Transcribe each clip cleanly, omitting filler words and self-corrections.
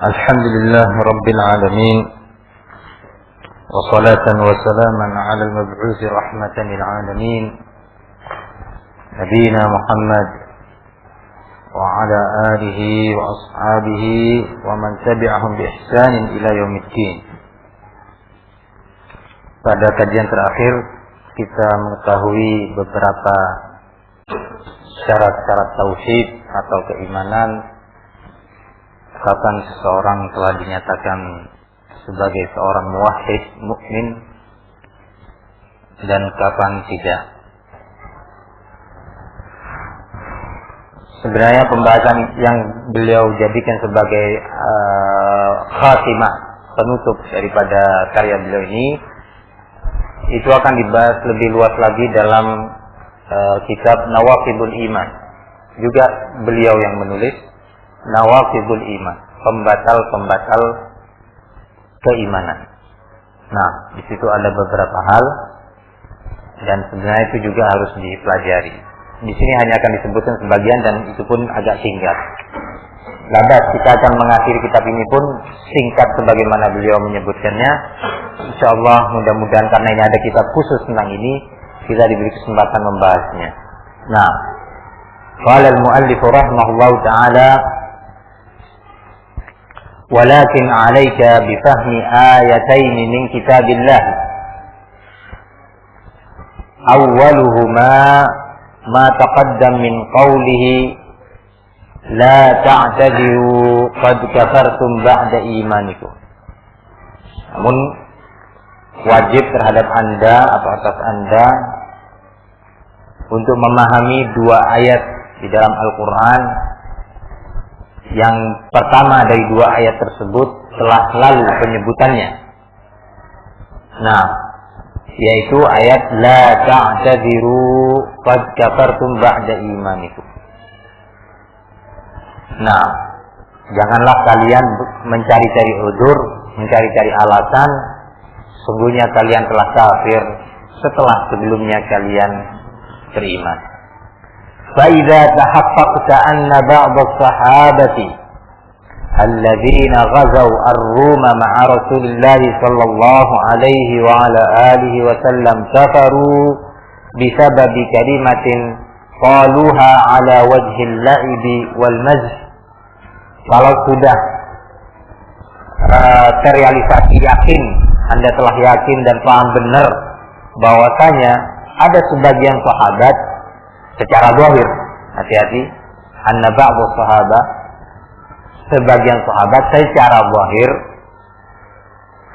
Alhamdulillah Rabbil Alamin, wassalatan wassalaman ala al-mab'uthi rahmatan lil alamin, Nabiina Muhammad wa ala alihi wa ashabihi wa man tabi'ahum bi ihsanin ila yaumiddin. Pada kajian terakhir kita mengetahui beberapa syarat-syarat tauhid atau keimanan, kapan seseorang telah dinyatakan sebagai seorang muwahhid mukmin dan kapan tidak. Sebenarnya pembahasan yang beliau jadikan sebagai khatimah, penutup daripada karya beliau ini, itu akan dibahas lebih luas lagi dalam kitab Nawaqidul Iman. Juga beliau yang menulis Nawaqidul Iman, pembatal-pembatal keimanan. Nah, di situ ada beberapa hal dan sebenarnya itu juga harus dipelajari. Di sini hanya akan disebutkan sebagian dan itu pun agak singkat. Lantas kita akan mengakhiri kitab ini pun singkat sebagaimana beliau menyebutkannya. Insyaallah mudah-mudahan karena ini ada kitab khusus tentang ini, kita diberi kesempatan membahasnya. Nah, qala al-muallif rahimahullahu taala, walakin 'alaika bi fahmi ayatain min kitabillah. Awwaluhuma ma taqaddam min qawlihi la ta'tadiru qad kafartum ba'da imanikum. Namun wajib terhadap Anda atau atas Anda untuk memahami dua ayat di dalam Al-Quran. Yang pertama dari dua ayat tersebut telah lalu penyebutannya. Nah, yaitu ayat la ta'tadiru qad kafartum ba'da imanikum. Nah, janganlah kalian mencari-cari udzur, mencari-cari alasan. Sungguhnya kalian telah kafir setelah sebelumnya kalian beriman. فَإِذَا تَحَقَّقْتَ أَنَّ بَعْضَ الصَّحَابَةِ الَّذِينَ غَزَوْا الرُّومَ مَعَ رَسُولِ اللَّهِ صَلَّى اللَّهُ عَلَيْهِ وَعَلَى آلِهِ وَسَلَّمَ كَفَرُوا بِسَبَبِ كَلِمَةٍ قَالُوهَا عَلَى وَجْهِ اللَّعِبِ وَالْمَزْحِ. Kalau sudah terrealisasi yakin, Anda telah yakin dan paham benar bahwasanya ada sebagian sahabat secara zahir, hati-hati, anna ba'dhu sahabat, sebagian sahabat secara zahir,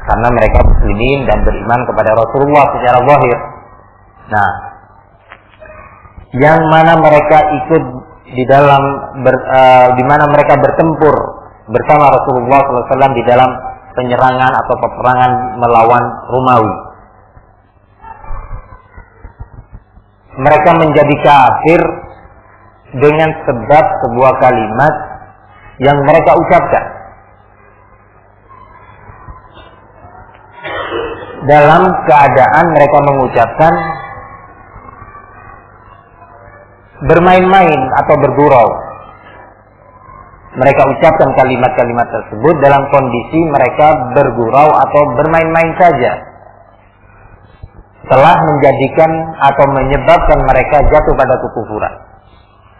karena mereka muslimin dan beriman kepada Rasulullah secara zahir. Nah, yang mana mereka ikut di dalam di mana mereka bertempur bersama Rasulullah SAW di dalam penyerangan atau peperangan melawan Romawi. Mereka menjadi kafir dengan sebab sebuah kalimat yang mereka ucapkan. Dalam keadaan mereka mengucapkan bermain-main atau bergurau. Mereka ucapkan kalimat-kalimat tersebut dalam kondisi mereka bergurau atau bermain-main saja, telah menjadikan atau menyebabkan mereka jatuh pada kekufuran.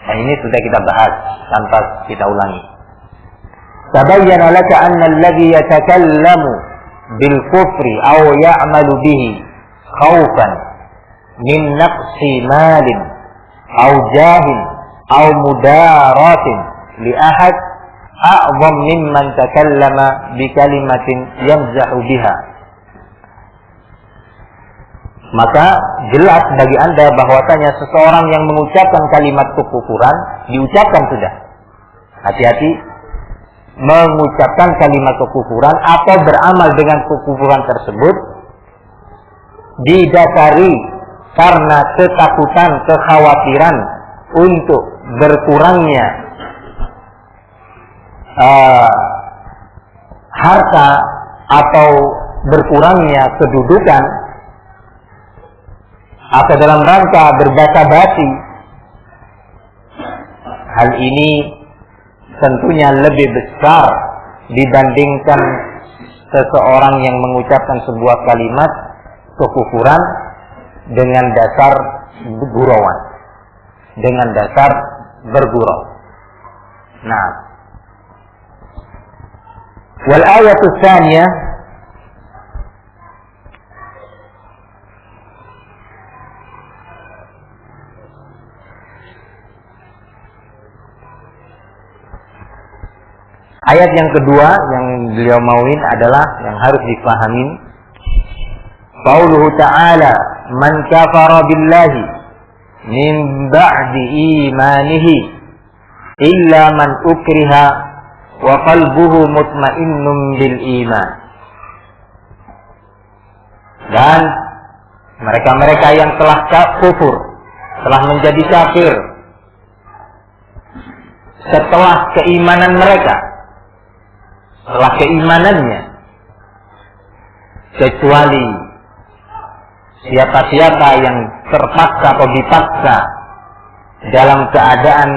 Nah, ini sudah kita bahas tanpa kita ulangi. Tabayyana laka anna alladhi yatakallamu bil kufri aw ya'malu bihi khaufan min naqsi malin aw jahin aw mudaratin li ahad a'zam mimman takallama bi kalimatin yamzahu biha. Maka jelas bagi Anda bahwasanya seseorang yang mengucapkan kalimat kekufuran, diucapkan sudah. Hati-hati mengucapkan kalimat kekufuran atau beramal dengan kekufuran tersebut didasari karena ketakutan, kekhawatiran untuk berkurangnya harta atau berkurangnya kedudukan, atau dalam rangka berbasa-basi. Hal ini tentunya lebih besar dibandingkan seseorang yang mengucapkan sebuah kalimat kekufuran dengan dasar gurauan, dengan dasar bergurau. Nah, wal ayatu tsaniyah, ayat yang kedua yang beliau mauin adalah yang harus difahami. Qauluhu ta'ala, man kafara billahi min ba'di imanihi illa man ukriha wa qalbuhu mutmainnun bil iman. Dan mereka-mereka yang telah kufur, telah menjadi kafir setelah keimanan mereka, setelah keimanannya, kecuali siapa-siapa yang terpaksa atau dipaksa dalam keadaan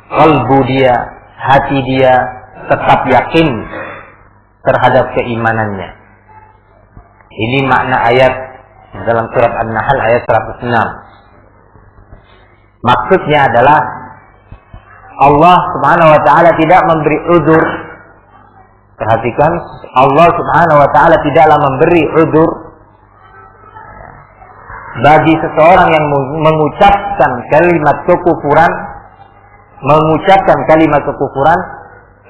kalbu dia, hati dia tetap yakin terhadap keimanannya. Ini makna ayat dalam surat An-Nahl ayat 106. Maksudnya adalah Allah Subhanahu wa taala tidak memberi uzur. Perhatikan, Allah Subhanahu wa taala tidaklah memberi uzur bagi seseorang yang mengucapkan kalimat kekufuran,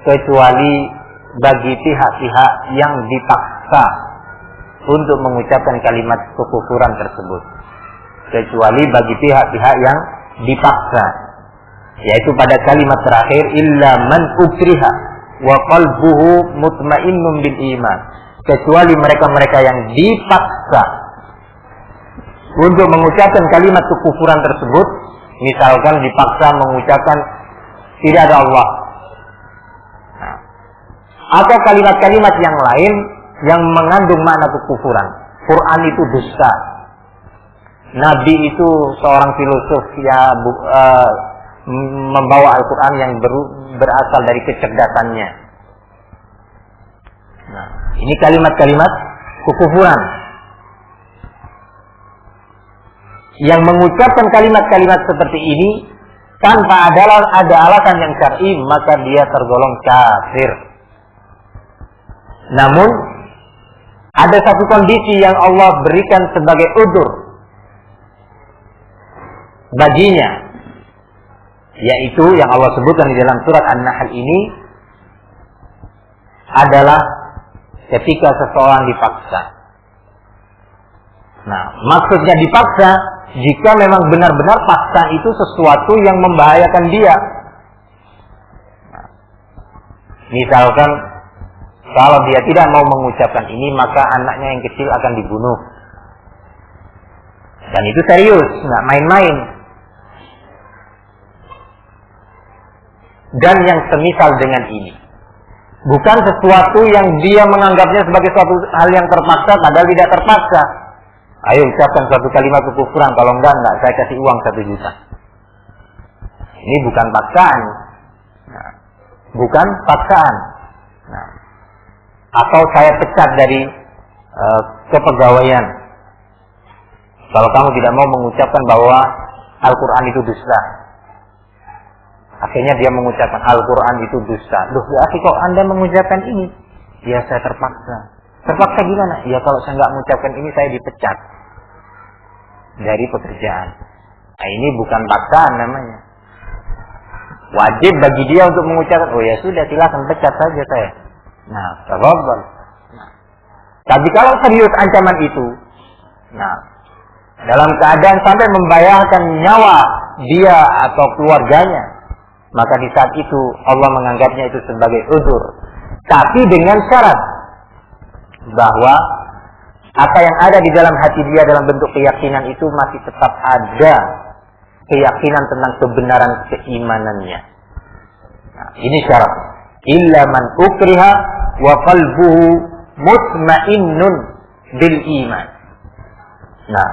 kecuali bagi pihak-pihak yang dipaksa untuk mengucapkan kalimat kekufuran tersebut. Kecuali bagi pihak-pihak yang dipaksa, yaitu pada kalimat terakhir, illa man ukriha wa qalbuhu mutmainnun bil iman. Kecuali mereka-mereka yang dipaksa untuk mengucapkan kalimat kekufuran tersebut, misalkan dipaksa mengucapkan tidak ada Allah, atau kalimat-kalimat yang lain yang mengandung makna kekufuran. Quran itu dusta, Nabi itu seorang filosof membawa Al-Quran yang berasal dari kecerdasannya. Nah, ini kalimat-kalimat kekufuran. Yang mengucapkan kalimat-kalimat seperti ini tanpa ada alasan yang syar'i, maka dia tergolong kafir. Namun ada satu kondisi yang Allah berikan sebagai udzur baginya, yaitu yang Allah sebutkan di dalam surat An-Nahl ini adalah ketika seseorang dipaksa. Nah, maksudnya dipaksa jika memang benar-benar paksaan itu sesuatu yang membahayakan dia. Nah, misalkan kalau dia tidak mau mengucapkan ini, maka anaknya yang kecil akan dibunuh. Dan itu serius, nggak main-main. Dan yang semisal dengan ini, bukan sesuatu yang dia menganggapnya sebagai suatu hal yang terpaksa, padahal tidak terpaksa. Ayo ucapkan suatu kalimat kekufuran, kalau enggak saya kasih uang 1 juta. Ini bukan paksaan. Nah, bukan paksaan. Nah, atau saya pecat dari kepegawaian kalau kamu tidak mau mengucapkan bahwa Al-Quran itu dusta. Akhirnya dia mengucapkan Al-Quran itu dusta. Loh, berarti kok Anda mengucapkan ini? Ya, saya terpaksa. Terpaksa gimana? Ya, kalau saya nggak mengucapkan ini, saya dipecat dari pekerjaan. Nah, ini bukan paksaan namanya. Wajib bagi dia untuk mengucapkan, oh ya sudah, silakan pecat saja saya. Nah, tafadhal. Nah, tapi kalau serius ancaman itu, nah, dalam keadaan sampai membahayakan nyawa dia atau keluarganya, maka di saat itu Allah menganggapnya itu sebagai uzur. Tapi dengan syarat bahwa apa yang ada di dalam hati dia dalam bentuk keyakinan itu masih tetap ada keyakinan tentang kebenaran keimanannya. Nah, ini syarat. Illa man ukriha wa qalbuhu mutmainnun bil iman. Nah,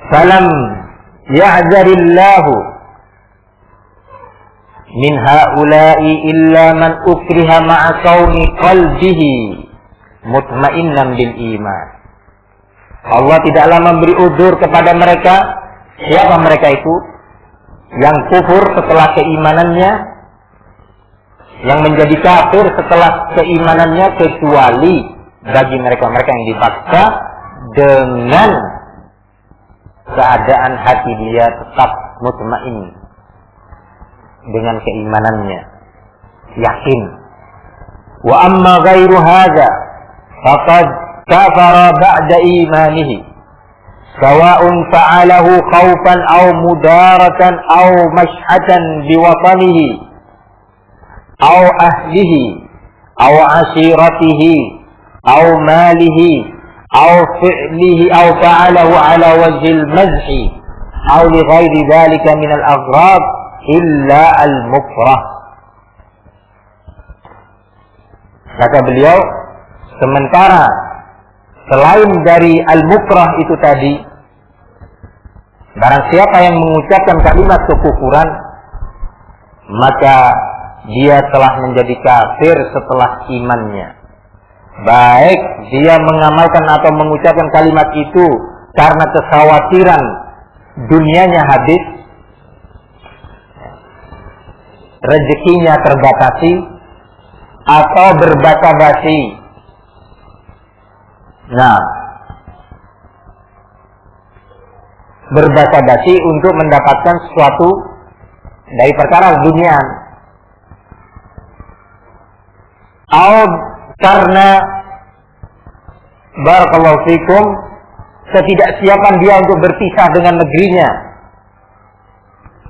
falam ya'zarillahu min haula'i illa man ukriha ma'a kauni qalbihi mutmainnan bil iman. Allah tidaklah memberi uzur kepada mereka. Siapa mereka itu? Yang kufur setelah keimanannya, yang menjadi kafir setelah keimanannya, kecuali bagi mereka-mereka yang dipaksa dengan keadaan hati dia tetap mutmain dengan keimanannya, yakin. Wa amma ghairu hadza faqad kafara ba'da imanihi sawa'un fa'alahu khawfan aw mudaratan aw mash'atan biwatanihi aw ahlihi aw ashiratihi aw malihi aw fi'lihi aw fa'alahu ala wajhil mazhi aw li ghairi dhalika min al-aghrab illa al-mukrah. Kata beliau, sementara selain dari al-mukrah itu tadi, barang siapa yang mengucapkan kalimat kekufuran, maka dia telah menjadi kafir setelah imannya. Baik dia mengamalkan atau mengucapkan kalimat itu karena kekhawatiran dunianya habis, rezekinya terbatasi, atau berbasa-basi. Nah, berbasa-basi untuk mendapatkan sesuatu dari perkara dunia, atau karena barakallahu fikum ketidaksiapan dia untuk berpisah dengan negerinya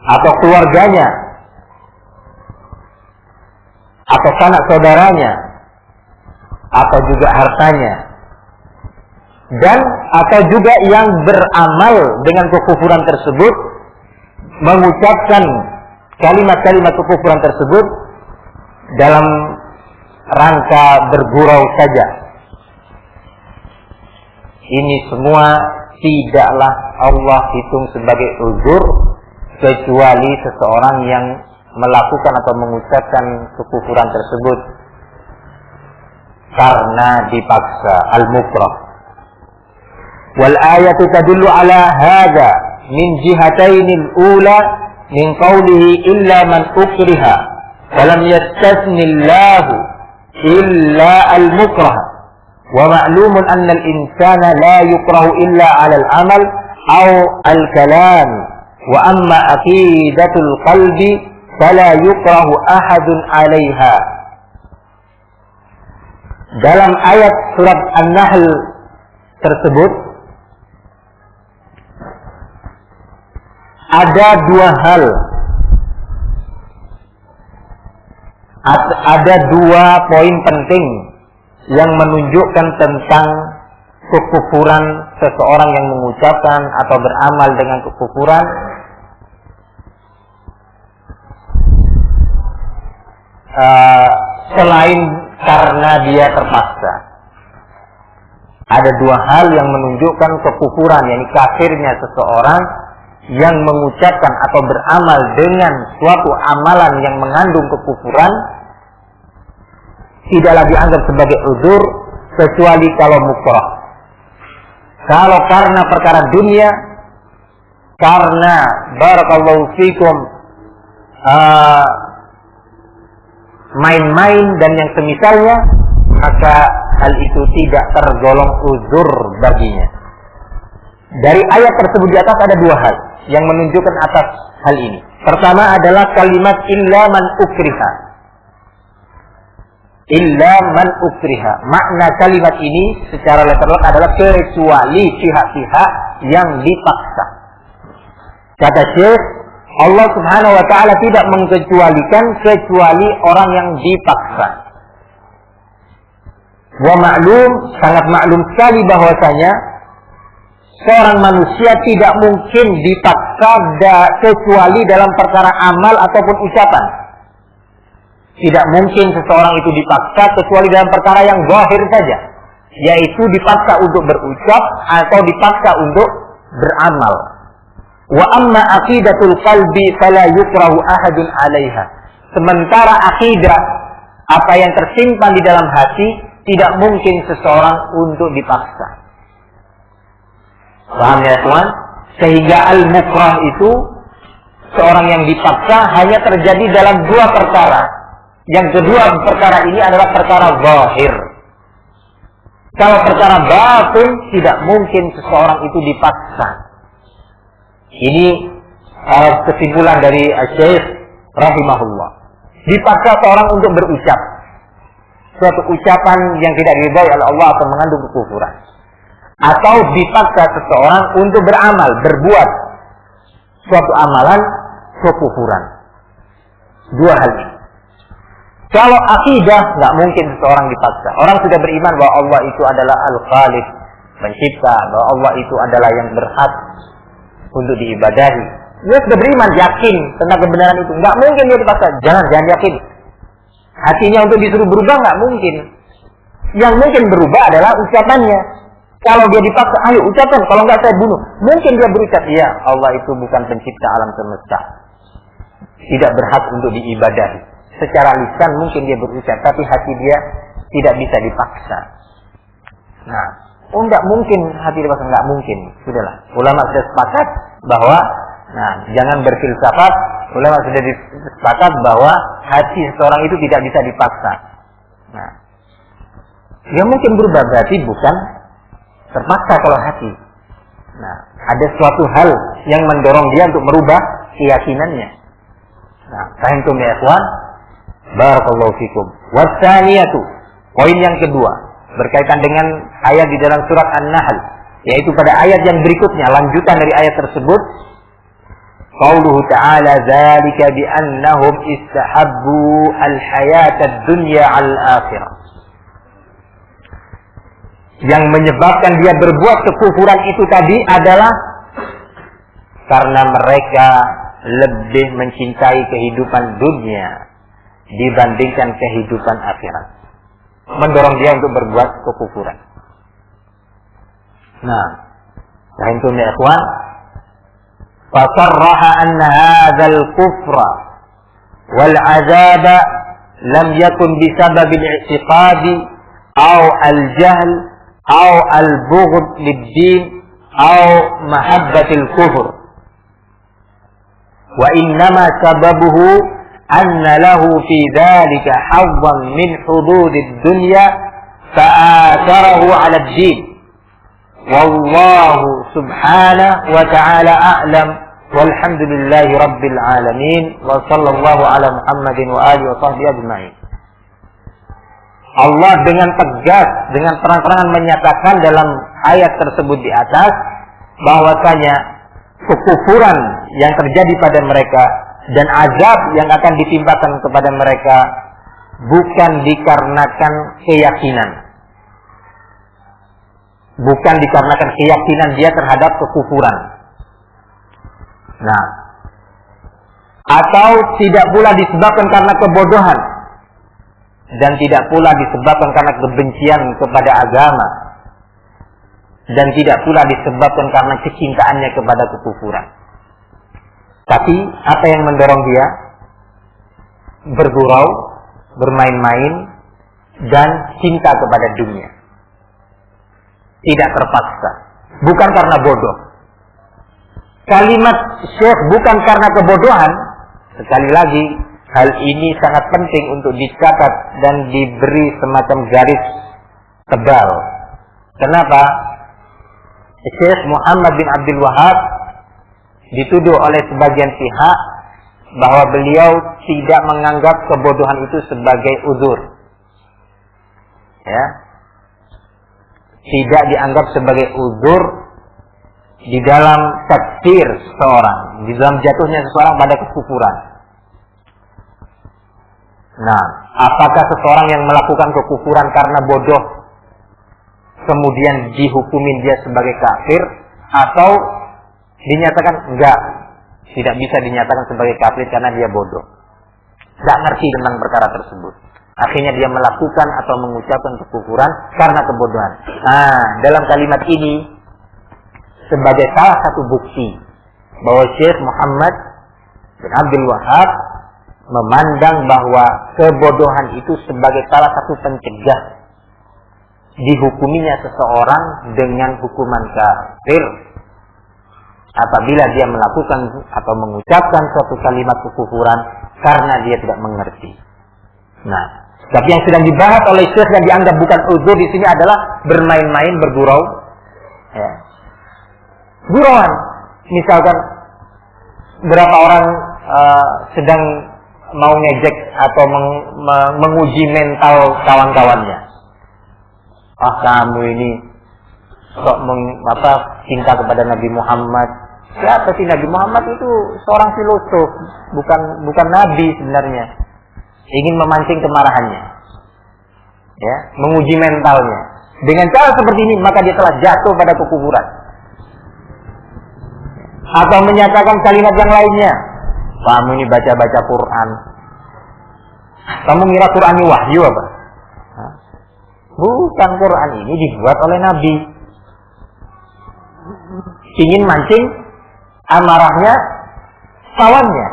atau keluarganya atau sanak saudaranya atau juga hartanya, dan atau juga yang beramal dengan kekufuran tersebut, mengucapkan kalimat-kalimat kekufuran tersebut dalam rangka bergurau saja. Ini semua tidaklah Allah hitung sebagai uzur kecuali seseorang yang melakukan atau mengucapkan kekufuran tersebut karena dipaksa, al-mukrah. Wal ayatu tadullu ala hadza min jihatainil ula min qawlihi illa man ukriha falam yastasnillahu illa al-mukrah wa ma'lumun anna al-insana la yukrahu illa 'ala al-amal aw al-kalam wa amma aqidatul qalbi fala yukrahu ahadun 'alaiha. Dalam ayat surat An-Nahl tersebut ada dua hal, ada dua poin penting yang menunjukkan tentang kekufuran seseorang yang mengucapkan atau beramal dengan kekufuran. Selain karena dia terpaksa, ada dua hal yang menunjukkan kekufuran, yakni kafirnya seseorang yang mengucapkan atau beramal dengan suatu amalan yang mengandung kekufuran, tidaklah dianggap sebagai uzur kecuali kalau mukrah. Kalau karena perkara dunia, karena barakallahu fikum main-main dan yang semisalnya, maka hal itu tidak tergolong uzur baginya. Dari ayat tersebut di atas ada dua hal yang menunjukkan atas hal ini. Pertama adalah kalimat illa man ukriha. Illa man ukriha. Makna kalimat ini secara literal adalah kecuali pihak-pihak yang dipaksa. Kata Syekh, Allah Subhanahu wa ta'ala tidak mengecualikan kecuali orang yang dipaksa. Wa maklum, sangat maklum sekali bahwasanya seorang manusia tidak mungkin dipaksa kecuali dalam perkara amal ataupun ucapan. Tidak mungkin seseorang itu dipaksa kecuali dalam perkara yang zahir saja, yaitu dipaksa untuk berucap atau dipaksa untuk beramal. Wa amma aqidatul qalbi fala yukrahu ahadun 'alaiha. Sementara akidah, apa yang tersimpan di dalam hati, tidak mungkin seseorang untuk dipaksa. Paham ya teman? Sehingga al-mukrah itu, seorang yang dipaksa hanya terjadi dalam dua perkara. Yang kedua perkara ini adalah perkara zahir. Kalau perkara batin, tidak mungkin seseorang itu dipaksa. Ini kesimpulan dari Syekh rahimahullah. Dipaksa seorang untuk berucap suatu ucapan yang tidak diridhai oleh Allah atau mengandung kekufuran, atau dipaksa seseorang untuk beramal, berbuat suatu amalan kekufuran. Dua hal ini. Kalau akidah, nggak mungkin seseorang dipaksa. Orang sudah beriman bahwa Allah itu adalah Al-Khaliq, pencipta, bahwa Allah itu adalah yang berhak untuk diibadahi. Dia sudah beriman, yakin tentang kebenaran itu. Nggak mungkin dia dipaksa. Jangan yakin. Hatinya untuk disuruh berubah nggak mungkin. Yang mungkin berubah adalah ucapannya. Kalau dia dipaksa, ayo ucapkan. Kalau nggak saya bunuh. Mungkin dia berucap, iya Allah itu bukan pencipta alam semesta, tidak berhak untuk diibadahi. Secara lisan mungkin dia berucap, tapi hati dia tidak bisa dipaksa. Nah, nggak mungkin hati dipaksa, nggak mungkin. Sudahlah. Ulama sudah sepakat bahwa, jangan berfilsafat. Ulama sudah sepakat bahwa hati seseorang itu tidak bisa dipaksa. Nah, dia mungkin berubah, berarti bukan terpaksa kalau hati. Nah, ada suatu hal yang mendorong dia untuk merubah keyakinannya. Nah, fahimtum ya ikhwan? Barakallahu fikum. Wasaniyatu, poin yang kedua, berkaitan dengan ayat di dalam surat An-Nahl, yaitu pada ayat yang berikutnya, lanjutan dari ayat tersebut. Qauluhu ta'ala, dzalika bi annahum istahabbu al-hayata ad-dunya al-akhirah. Yang menyebabkan dia berbuat kekufuran itu tadi adalah karena mereka lebih mencintai kehidupan dunia dibandingkan kehidupan akhirat. Mendorong dia untuk berbuat kekufuran. Nah, fahimtum ya ikhwan? Fasarraha anna hadzal kufra wal azaba lam yakun bisabab al-i'tiqadi aw al-jahl aw al-bughd lid-din aw mahabbatil kufur. Wa innama sababuhu anna lahu fi dhalika hazzan min hududid dunya fa'atharahu 'ala ad-din. Wallahu subhanahu wa ta'ala a'lam, walhamdulillahi rabbil alamin, wa sallallahu ala Muhammadin wa alihi wa sahbihi ajma'in. Allah dengan tegas, dengan terang-terangan menyatakan dalam ayat tersebut di atas bahwasanya kekufuran yang terjadi pada mereka dan azab yang akan ditimpakan kepada mereka bukan dikarenakan keyakinan, bukan dikarenakan keyakinan dia terhadap kekufuran. Nah, atau tidak pula disebabkan karena kebodohan, dan tidak pula disebabkan karena kebencian kepada agama, dan tidak pula disebabkan karena kecintaannya kepada kekufuran. Tapi apa yang mendorong dia bergurau, bermain-main, dan cinta kepada dunia? Tidak terpaksa, bukan karena bodoh. Kalimat Syekh bukan karena kebodohan, sekali lagi hal ini sangat penting untuk dicatat dan diberi semacam garis tebal. Kenapa? Syekh Muhammad bin Abdul Wahab dituduh oleh sebagian pihak bahwa beliau tidak menganggap kebodohan itu sebagai uzur. Ya. Tidak dianggap sebagai uzur di dalam takfir seseorang, di dalam jatuhnya seseorang pada kekufuran. Nah, apakah seseorang yang melakukan kekufuran karena bodoh kemudian dihukumin dia sebagai kafir, atau dinyatakan enggak, tidak bisa dinyatakan sebagai kafir karena dia bodoh, tidak ngerti tentang perkara tersebut, akhirnya dia melakukan atau mengucapkan kekufuran karena kebodohan. Nah, dalam kalimat ini sebagai salah satu bukti bahwa Syekh Muhammad bin Abdul Wahab memandang bahwa kebodohan itu sebagai salah satu pencegah dihukuminya seseorang dengan hukuman kafir apabila dia melakukan atau mengucapkan suatu kalimat kekufuran karena dia tidak mengerti. Nah, tapi yang sedang dibahas oleh Syekh yang dianggap bukan uzur di sini adalah bermain-main, bergurau, ya. Gurauan. Misalkan berapa orang sedang mau ngejek atau menguji mental kawan-kawannya. Ah, kamu ini sok cinta kepada Nabi Muhammad. Siapa sih Nabi Muhammad? Itu seorang filosof, bukan nabi sebenarnya. Ingin memancing kemarahannya, ya, menguji mentalnya. Dengan cara seperti ini maka dia telah jatuh pada kekufuran. Atau menyatakan kalimat yang lainnya. Kamu ini baca-baca Quran. Kamu ngira Quran ini wahyu apa? Bukan, Quran ini dibuat oleh Nabi. Ingin mancing amarahnya kawannya.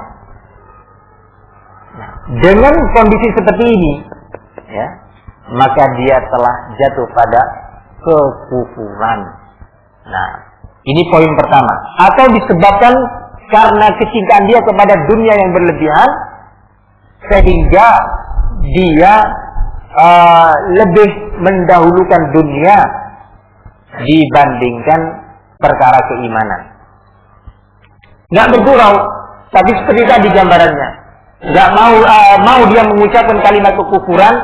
Nah, dengan kondisi seperti ini, ya, maka dia telah jatuh pada kekufuran. Nah, ini poin pertama. Atau disebabkan karena kecintaan dia kepada dunia yang berlebihan, sehingga dia lebih mendahulukan dunia dibandingkan perkara keimanan. Nggak bergurau, tapi seperti tadi gambarannya. Nggak mau dia mengucapkan kalimat kekufuran,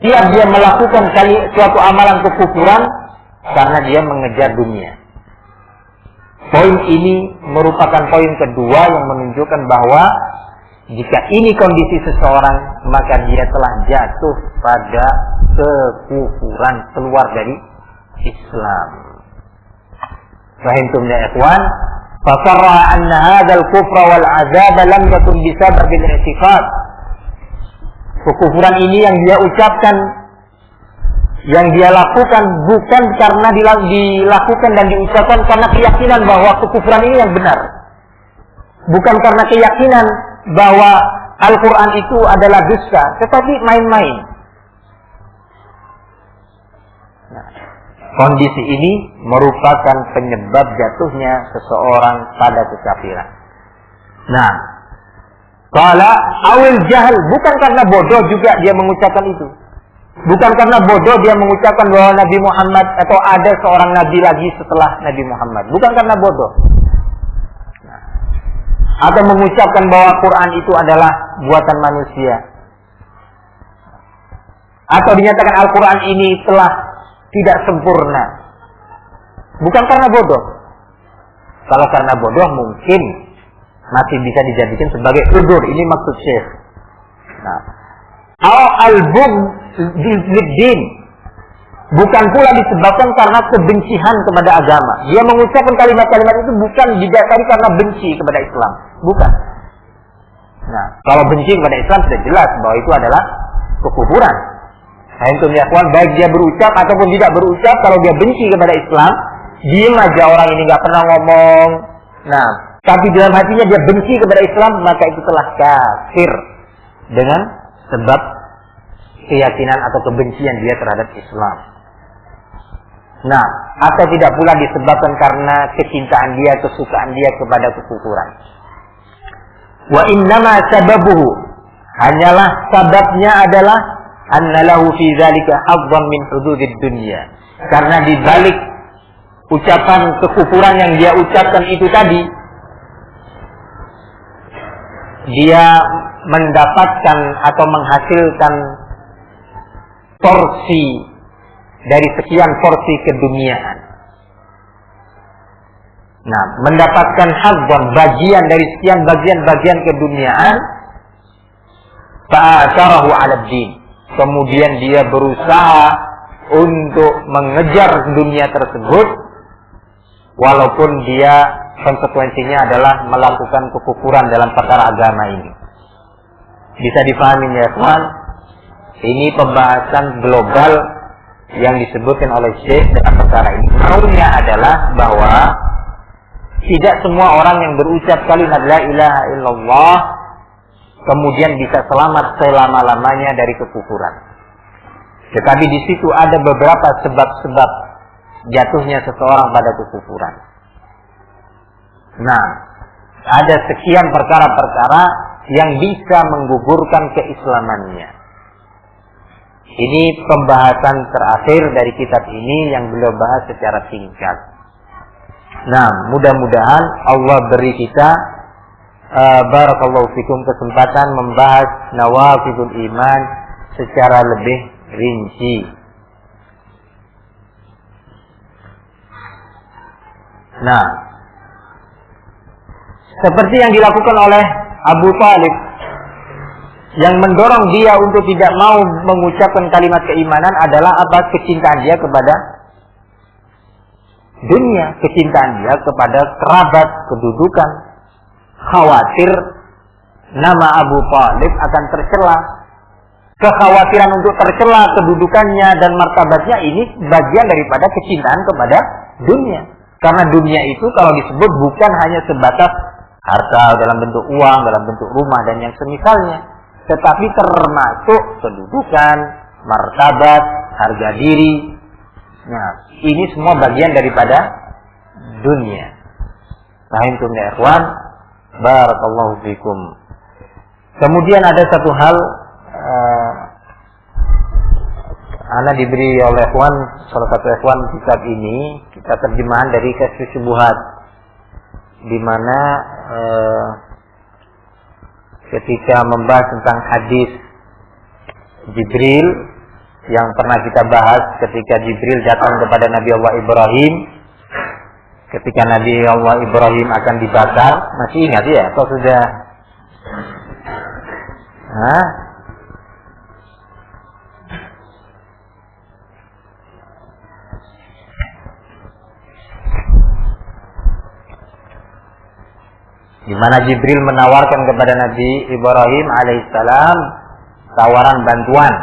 siap dia melakukan suatu amalan kekufuran karena dia mengejar dunia. Poin ini merupakan poin kedua yang menunjukkan bahwa jika ini kondisi seseorang, maka dia telah jatuh pada kekufuran, keluar dari Islam. Fahimtum ya ikhwan? Fasarra anna hadzal kufra wal azab lam yakun bisababil i'tiqad. Kekufuran ini yang dia ucapkan, yang dia lakukan bukan karena dilakukan dan diucapkan karena keyakinan bahwa kekufuran ini yang benar. Bukan karena keyakinan bahwa Al-Quran itu adalah dusta, tetapi main-main. Nah, kondisi ini merupakan penyebab jatuhnya seseorang pada kekafiran. Nah, qala awil jahal, bukan karena bodoh juga dia mengucapkan itu. Bukan karena bodoh dia mengucapkan bahwa Nabi Muhammad atau ada seorang nabi lagi setelah Nabi Muhammad. Bukan karena bodoh. Atau mengucapkan bahwa Quran itu adalah buatan manusia. Atau dinyatakan Al-Quran ini telah tidak sempurna. Bukan karena bodoh. Kalau karena bodoh mungkin masih bisa dijadikan sebagai udzur. Ini maksud Syekh. Nah, al-bughd. Bukan pula disebabkan karena kebencian kepada agama. Dia mengucapkan kalimat-kalimat itu bukan didasari karena benci kepada Islam. Bukan. Nah, kalau benci kepada Islam sudah jelas bahwa itu adalah kekufuran. Nah, itu ya kawan, baik dia berucap ataupun tidak berucap, kalau dia benci kepada Islam, diam aja orang ini nggak pernah ngomong. Nah, tapi dalam hatinya dia benci kepada Islam, maka itu telah kafir dengan sebab keyakinan atau kebencian dia terhadap Islam. Nah, atau tidak pula disebabkan karena kecintaan dia, kesukaan dia kepada kekufuran. Wa innama sababuhu, hanyalah sababnya adalah annalahu fi dzalika hadzan min hududid dunya. Karena di balik ucapan kekufuran yang dia ucapkan itu tadi, dia mendapatkan atau menghasilkan porsi dari sekian porsi keduniaan. Nah, mendapatkan hadzan, bagian dari sekian bagian-bagian keduniaan, fa'atharahu 'ala din. Kemudian dia berusaha untuk mengejar dunia tersebut, walaupun dia konsekuensinya adalah melakukan kekufuran dalam perkara agama ini. Bisa dipahami ya kawan? Ini pembahasan global yang disebutkan oleh Syekh dalam perkara ini. Maunya adalah bahwa tidak semua orang yang berucap kalimat la ilaha illallah kemudian bisa selamat selama-lamanya dari kekufuran. Tetapi di situ ada beberapa sebab-sebab jatuhnya seseorang pada kekufuran. Nah, ada sekian perkara-perkara yang bisa menggugurkan keislamannya. Ini pembahasan terakhir dari kitab ini yang beliau bahas secara singkat. Nah, mudah-mudahan Allah beri kita barakallahu fikum kesempatan membahas nawaqidul iman secara lebih rinci. Nah, seperti yang dilakukan oleh Abu Thalib yang mendorong dia untuk tidak mau mengucapkan kalimat keimanan adalah apa? Kecintaan dia kepada dunia, kecintaan dia kepada kerabat, kedudukan, khawatir nama Abu Thalib akan tercela. Kekhawatiran untuk tercela kedudukannya dan martabatnya ini bagian daripada kecintaan kepada dunia. Karena dunia itu kalau disebut bukan hanya sebatas harta dalam bentuk uang, dalam bentuk rumah dan yang semisalnya, tetapi termasuk kedudukan, martabat, harga diri. Nah, ini semua bagian daripada dunia. Fahimtum ya ikhwan? Barakallahu fikum. Kemudian ada satu hal, ana diberi oleh ikhwan, salah satu ikhwan kitab ini, kita terjemahan dari Kasyfus Syubuhat, di mana ketika membahas tentang hadis Jibril yang pernah kita bahas ketika Jibril datang kepada Nabi Allah Ibrahim ketika Nabi Allah Ibrahim akan dibakar, masih ingat ya? Atau sudah? Hah? Di mana Jibril menawarkan kepada Nabi Ibrahim alaihissalam tawaran bantuan.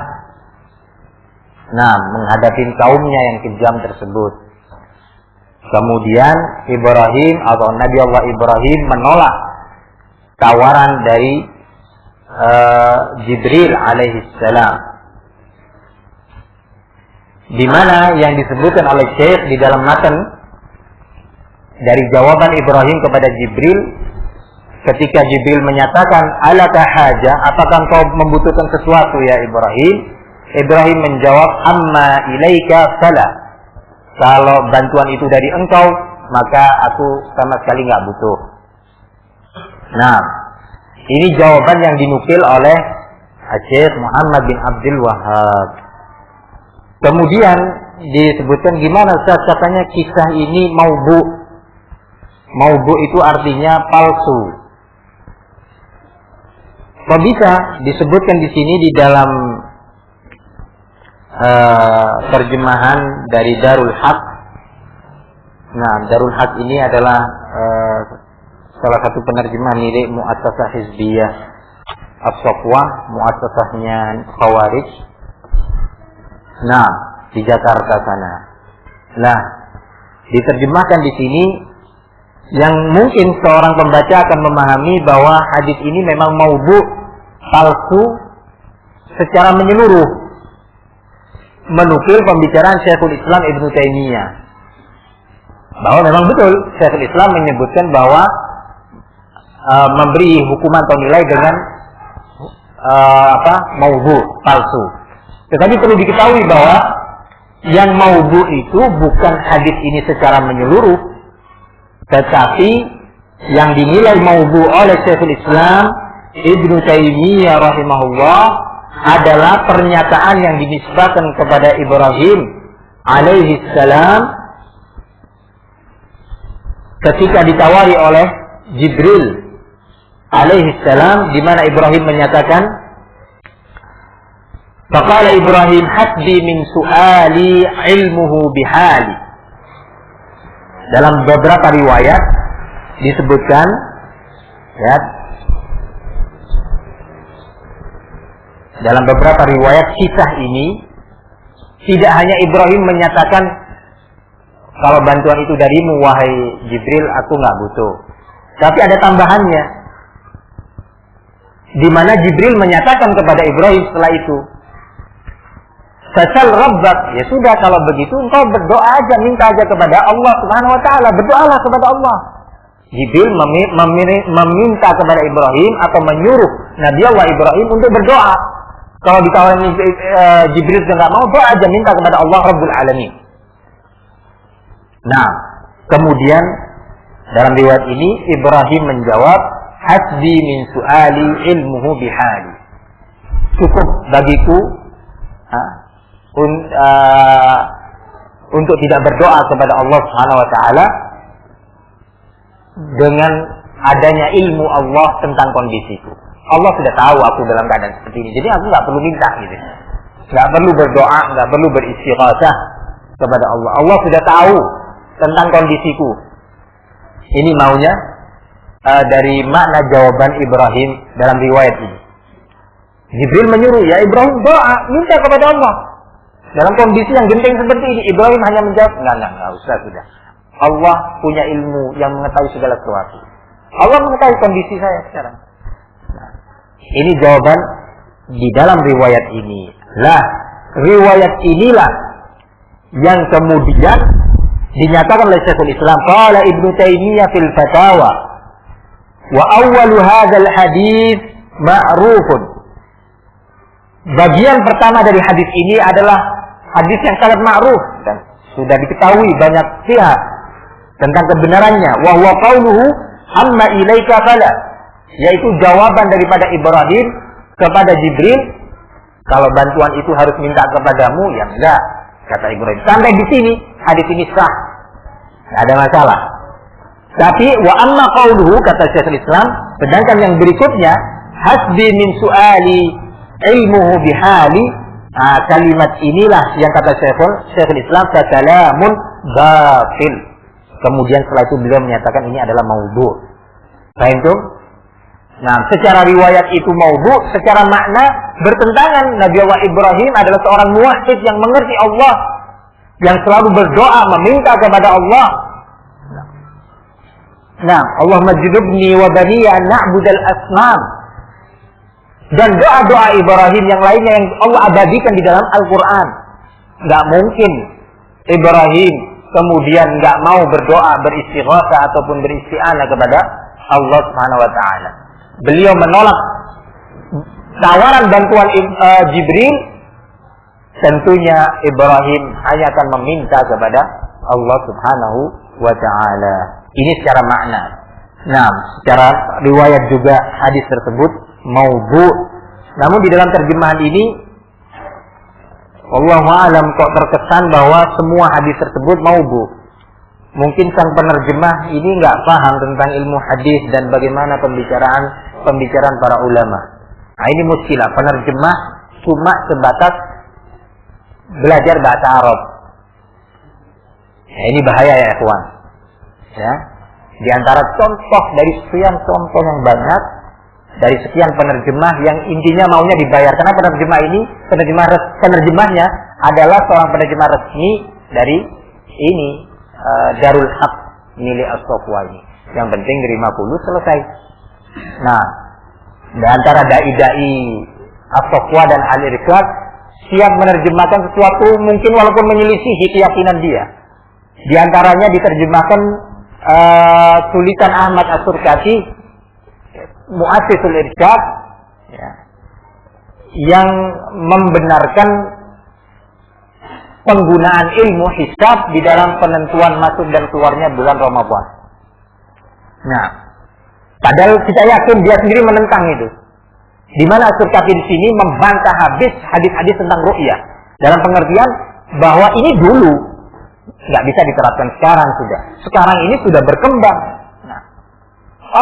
Nah, menghadapi kaumnya yang kejam tersebut. Kemudian Ibrahim atau Nabi Allah Ibrahim menolak tawaran dari Jibril alaihissalam. Di mana yang disebutkan oleh Syekh di dalam matan dari jawaban Ibrahim kepada Jibril, ketika Jibril menyatakan, alaka haja, apakah engkau membutuhkan sesuatu ya Ibrahim? Ibrahim menjawab, amma ilaika fala. Kalau bantuan itu dari engkau, maka aku sama sekali nggak butuh. Nah, ini jawaban yang dinukil oleh Syekh Muhammad bin Abdul Wahhab. Kemudian disebutkan gimana katanya kisah ini maudhu. Maudhu itu artinya palsu. Kok bisa disebutkan di sini di dalam terjemahan dari Darul Haq. Nah, Darul Haq ini adalah salah satu penerjemah milik Muassasah Hizbiyah As-Safwah, muassasahnya Khawarij. Nah, di Jakarta sana. Nah, diterjemahkan di sini yang mungkin seorang pembaca akan memahami bahwa hadis ini memang maudhu, palsu secara menyeluruh, menukil pembicaraan Syekhul Islam Ibnu Taimiyah, bahwa memang betul Syekhul Islam menyebutkan bahwa memberi hukuman atau nilai dengan maudhu, palsu. Tetapi perlu diketahui bahwa yang maudhu itu bukan hadis ini secara menyeluruh, tetapi yang dinilai maudhu oleh Syekhul Islam Ibnu Taimiyah rahimahullah adalah pernyataan yang dinisbahkan kepada Ibrahim alaihi salam ketika ditawari oleh Jibril alaihi salam, di mana Ibrahim menyatakan, faqala Ibrahim hasbi min su'ali ilmuhu bihali. Dalam beberapa riwayat disebutkan, ya, dalam beberapa riwayat kisah ini tidak hanya Ibrahim menyatakan kalau bantuan itu darimu wahai Jibril, aku nggak butuh, tapi ada tambahannya. di mana Jibril menyatakan kepada Ibrahim setelah itu, "Fasal rabbak," ya sudah kalau begitu engkau berdoa aja, minta aja kepada Allah Subhanahu wa taala, berdoalah kepada Allah. Jibril meminta kepada Ibrahim atau menyuruh Nabi Allah Ibrahim untuk berdoa. Kalau ditawarin Jibril enggak mau, doa aja, minta kepada Allah Rabbul Alamin. Nah, kemudian dalam riwayat ini Ibrahim menjawab, "Hasbi min su'ali ilmuhu bihali." Cukup bagiku untuk tidak berdoa kepada Allah Subhanahu wa taala dengan adanya ilmu Allah tentang kondisiku. Allah sudah tahu aku dalam keadaan seperti ini, jadi aku nggak perlu minta gitu, nggak perlu berdoa, nggak perlu beristighatsah kepada Allah. Allah sudah tahu tentang kondisiku. Ini maunya dari makna jawaban Ibrahim dalam riwayat ini. Jibril menyuruh, ya Ibrahim doa, minta kepada Allah. Dalam kondisi yang genting seperti ini, Ibrahim hanya menjawab, enggak usah, sudah. Allah punya ilmu yang mengetahui segala sesuatu. Allah mengetahui kondisi saya sekarang. Nah, ini jawaban di dalam riwayat ini. Lah, riwayat inilah yang kemudian dinyatakan oleh Syekhul Islam. Qala Ibnu Taimiyah fil Fatawa, wa awwalu hadzal hadits ma'rufun. Bagian pertama dari hadis ini adalah hadis yang sangat ma'ruf dan sudah diketahui banyak pihak tentang kebenarannya. Wa huwa qauluhu amma ilaika fala, yaitu jawaban daripada Ibrahim kepada Jibril, kalau bantuan itu harus minta kepadamu, ya enggak, kata Ibrahim. Sampai di sini hadis ini sah, tidak ada masalah. Tapi wa amma qauluhu, kata Syekhul Islam, sedangkan yang berikutnya, hasbi min su'ali ilmuhu bihali, kalimat inilah yang kata Syekhul Islam fakalamun batil. Kemudian setelah itu beliau menyatakan ini adalah maudhu'. Paham itu? Nah, secara riwayat itu maudhu', secara makna bertentangan. Nabi Allah Ibrahim adalah seorang muwahhid yang mengerti Allah, yang selalu berdoa meminta kepada Allah. Nah, Allahumma jnubni wa baniya an na'budal asnam. Dan doa-doa Ibrahim yang lainnya yang Allah abadikan di dalam Al-Quran. Nggak mungkin Ibrahim kemudian nggak mau berdoa, beristighatsah ataupun beristi'anah kepada Allah Subhanahu wa taala. Beliau menolak tawaran bantuan Jibril. Tentunya Ibrahim hanya akan meminta kepada Allah Subhanahu wa taala. Ini secara makna. Nah, secara riwayat juga hadis tersebut maudhu'. Namun di dalam terjemahan ini wallahu a'lam kok terkesan bahwa semua hadis tersebut maudhu'. Mungkin sang penerjemah ini nggak paham tentang ilmu hadis dan bagaimana pembicaraan para ulama. Nah, ini muskilah. Penerjemah cuma sebatas belajar bahasa Arab. Nah, ini bahaya ya ikhwan. Ya. Di antara contoh dari sekian contoh yang banyak, dari sekian penerjemah yang intinya maunya dibayar, karena penerjemahnya adalah seorang penerjemah resmi dari ini Darul Haq milik As-Safwa ini. Yang penting terima dulu, selesai. Nah, di antara dai-dai As-Safwa dan Al-Irsyad siap menerjemahkan sesuatu mungkin walaupun menyelisihi keyakinan dia. Di antaranya diterjemahkan tulisan Ahmad As-Surkati, Mu'assisul Irsyad, ya, yang membenarkan penggunaan ilmu hisab di dalam penentuan masuk dan keluarnya bulan Ramadan. Nah, padahal kita yakin dia sendiri menentang itu. Di mana As-Surkati di sini membantah habis hadis-hadis tentang ru'yah dalam pengertian bahwa ini dulu nggak bisa diterapkan sekarang sudah. Sekarang ini sudah berkembang. Nah,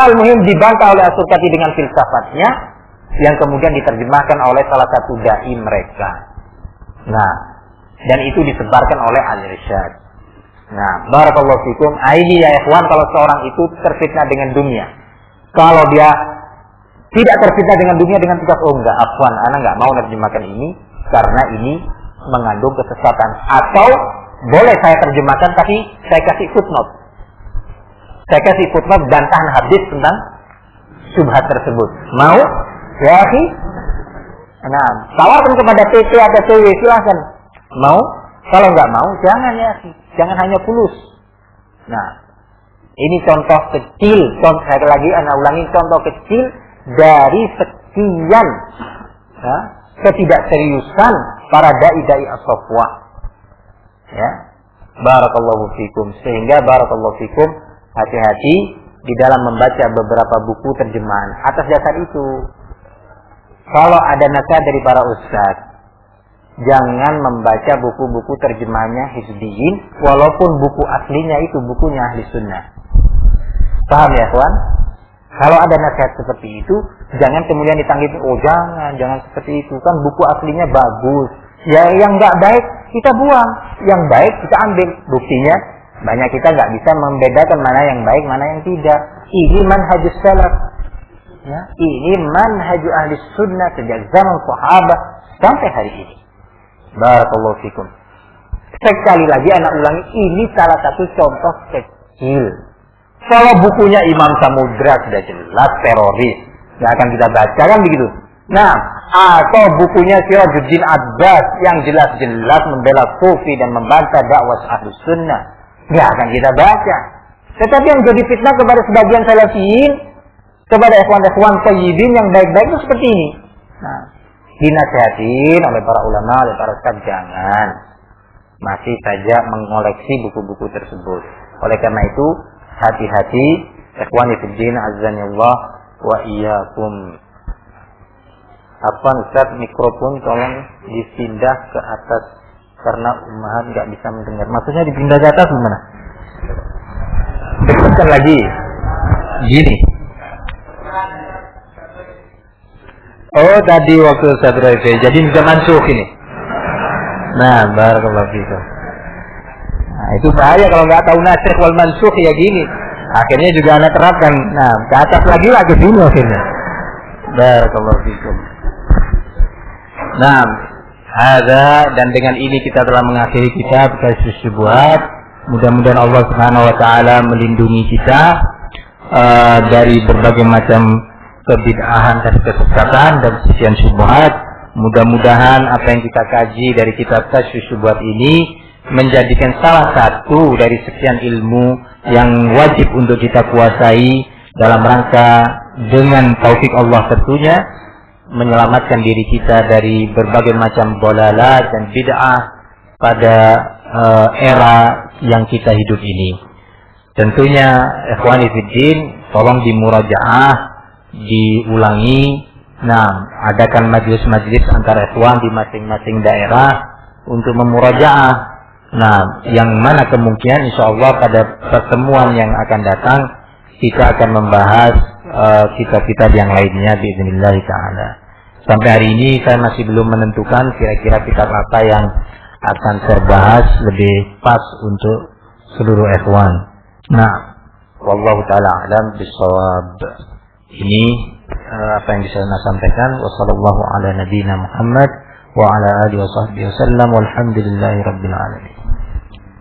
al-muhim dibantah oleh As-Surkati dengan filsafatnya yang kemudian diterjemahkan oleh salah satu dai mereka. Nah, dan itu disebarkan oleh Al-Irsyad. Nah, barakallahu fikum. Ini ya ikhwan, kalau seorang itu terfitnah dengan dunia. Kalau dia tidak terfitnah dengan dunia dengan tugas, oh enggak, afwan, ana enggak mau menerjemahkan ini karena ini mengandung kesesatan. Atau boleh saya terjemahkan tapi saya kasih footnote. Saya kasih footnote bantahan hadis tentang syubhat tersebut. Mau? Ya, akhi. Nah, tawarkan kepada PT atau CW, silahkan. Mau? Kalau nggak mau, jangan ya, akhi. Jangan hanya fulus. Nah, ini contoh kecil. Sekali lagi, anak ulangi, contoh kecil dari sekian ketidakseriusan para dai-dai as-safwah. Ya, barakallahu fikum. Sehingga barakallahu fikum, hati-hati di dalam membaca beberapa buku terjemahan. Atas dasar itu, kalau ada nasihat dari para ustaz, jangan membaca buku-buku terjemahannya hizbiyin, walaupun buku aslinya itu bukunya ahli sunnah. Paham ya, kawan? Kalau ada nasihat seperti itu, jangan kemudian ditanggapi, oh jangan seperti itu, kan buku aslinya bagus. Ya, yang nggak baik kita buang, yang baik kita ambil. Buktinya banyak kita nggak bisa membedakan mana yang baik, mana yang tidak. Ini manhajus salaf, ya, ini manhaj ahli sunnah sejak zaman sahabat sampai hari ini. Barakallahu fikum. Sekali lagi anak ulangi, ini salah satu contoh kecil. Kalau bukunya Imam Samudra sudah jelas teroris, nggak akan kita baca, kan begitu. Nah, atau bukunya Sirajuddin Abbas yang jelas-jelas membela sufi dan membantah dakwah ahli sunnah, nggak akan kita baca. Tetapi yang jadi fitnah kepada sebagian salafiyin, kepada ikhwan-ikhwan thayyibin yang baik-baik itu seperti ini. Nah, dinasihatin oleh para ulama, oleh para ustaz, jangan masih saja mengoleksi buku-buku tersebut. Oleh karena itu, hati-hati, ikhwani fiddin azzanillah wa iyyakum. Apa Ustaz, mikrofon tolong dipindah ke atas karena umat nggak bisa mendengar. Maksudnya dipindah ke atas gimana? Dekatkan lagi. Gini. Oh, tadi waktu Ustaz Rafi. Jadi bisa mansuh ini. Nah, barakallahu fikum. Nah, itu bahaya kalau nggak tahu nasikh wal mansukh ya gini. Akhirnya juga anak terapkan. Nah, ke atas lagi lah ke sini akhirnya. Barakallahu fikum. Nah, ada, dan dengan ini kita telah mengakhiri kitab Kasyfus Syubhat. Mudah-mudahan Allah Subhanahu wa taala melindungi kita dari berbagai macam kebid'ahan dan kesesatan dan sisian syubhat. Mudah-mudahan apa yang kita kaji dari kitab Kasyfus Syubhat ini menjadikan salah satu dari sekian ilmu yang wajib untuk kita kuasai dalam rangka dengan taufik Allah tentunya menyelamatkan diri kita dari berbagai macam dalalah dan bid'ah pada era yang kita hidup ini. Tentunya ikhwani fiddin, tolong dimurajaah, diulangi. Nah, adakan majlis-majlis antara ikhwan di masing-masing daerah untuk memurajaah. Nah, yang mana kemungkinan insyaallah pada pertemuan yang akan datang kita akan membahas kitab-kitab yang lainnya biiznillah taala. Sampai hari ini saya masih belum menentukan kira-kira kitab apa yang akan saya bahas lebih pas untuk seluruh ikhwan. Nah, wallahu taala alam bisawab. Ini apa yang bisa saya sampaikan. Wassallallahu ala nabiyyina Muhammad wa ala alihi washabbihi wasallam walhamdulillahi rabbil alamin.